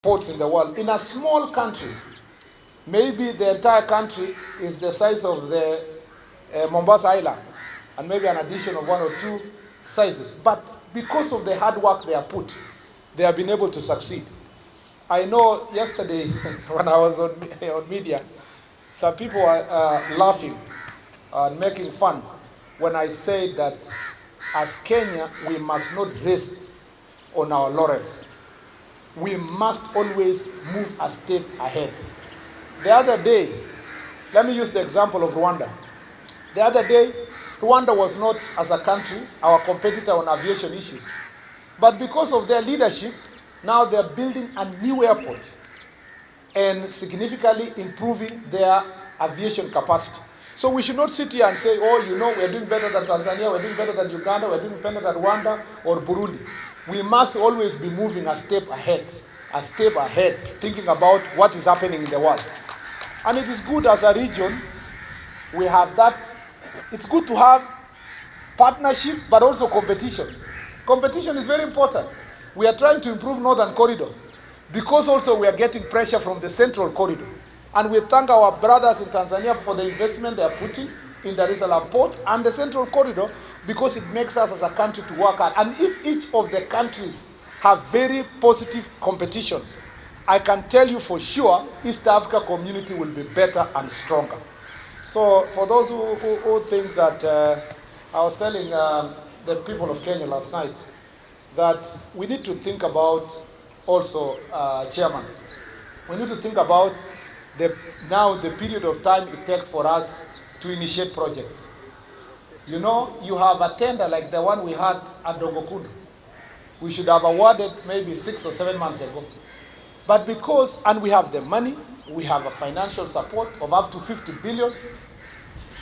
ports in the world. In a small country, maybe the entire country is the size of the Mombasa Island, and maybe an addition of 1 or 2 sizes. But because of the hard work they have put, they have been able to succeed. I know yesterday when I was on media, some people were laughing and making fun when I said that as Kenya, we must not rest on our laurels. We must always move a step ahead. The other day, let me use the example of Rwanda. The other day, Rwanda was not, as a country, our competitor on aviation issues. But because of their leadership, now they're building a new airport and significantly improving their aviation capacity. So we should not sit here and say, oh, you know, we're doing better than Tanzania, we're doing better than Uganda, we're doing better than Rwanda or Burundi. We must always be moving a step ahead, thinking about what is happening in the world. And it is good as a region, we have that. It's good to have partnership, but also competition. Competition is very important. We are trying to improve Northern Corridor because also we are getting pressure from the Central Corridor. And we thank our brothers in Tanzania for the investment they are putting in Dar es Salaam port and the Central Corridor, because it makes us as a country to work hard. And if each of the countries have very positive competition, I can tell you for sure East Africa community will be better and stronger. So for those who think that, I was telling the people of Kenya last night that we need to think about also, Chairman, we need to think about now the period of time it takes for us to initiate projects. You know, you have a tender like the one we had at Dongokundu. We should have awarded maybe 6 or 7 months ago. But because, and we have the money, we have a financial support of up to 50 billion,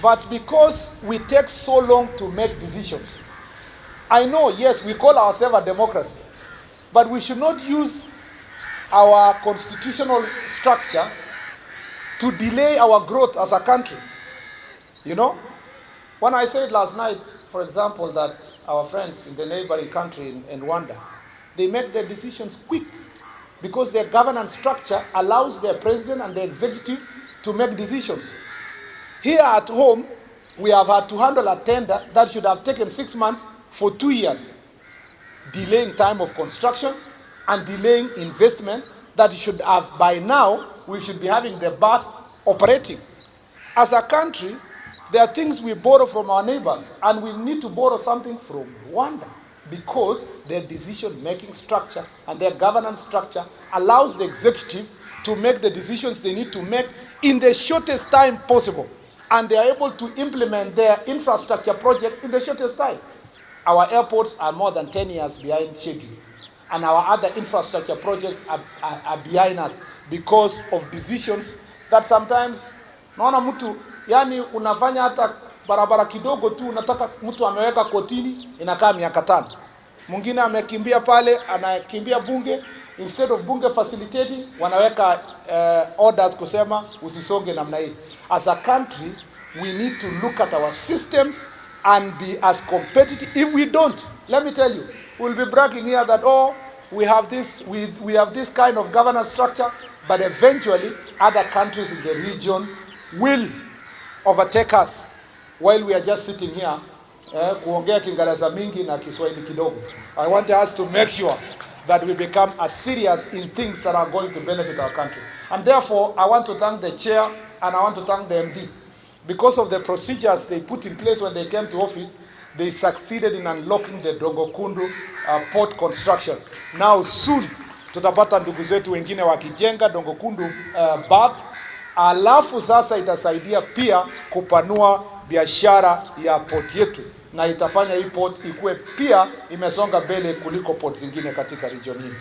but because we take so long to make decisions. I know, yes, we call ourselves a democracy, but we should not use our constitutional structure to delay our growth as a country. You know, when I said last night, for example, that our friends in the neighboring country in Rwanda, they make their decisions quick because their governance structure allows their president and the executive to make decisions. Here at home, we have had to handle a tender that should have taken 6 months for 2 years, delaying time of construction and delaying investment that should have, by now, we should be having the bath operating. As a country, there are things we borrow from our neighbors, and we need to borrow something from Rwanda because their decision-making structure and their governance structure allows the executive to make the decisions they need to make in the shortest time possible, and they are able to implement their infrastructure project in the shortest time. Our airports are more than 10 years behind schedule, and our other infrastructure projects are behind us because of decisions that sometimes, naona mtu, yani unafanya hata barabara kidogo tu, unataka mtu ameweka kotini, inakaa miaka 5. Mwingine amekimbia pale, anakimbia bunge, instead of bunge facilitating, wanaweka orders kusema usisonge namna hii. As a country, we need to look at our systems and be as competitive. If we don't, let me tell you, we'll be bragging here that, oh, we have this kind of governance structure, but eventually other countries in the region will overtake us while we are just sitting here kuongea Kiingereza mingi na Kiswahili kidogo. I want us to make sure that we become as serious in things that are going to benefit our country. And therefore, I want to thank the chair and I want to thank the MD. Because of the procedures they put in place when they came to office, they succeeded in unlocking the Dongokundu port construction. Now soon, tutapata ndugu zetu wengine wakijenga Dongokundu berth. Alafu sasa itasaidia pia kupanua biashara ya port yetu, na itafanya hii port ikuwe pia imesonga mbele kuliko port zingine katika region hii.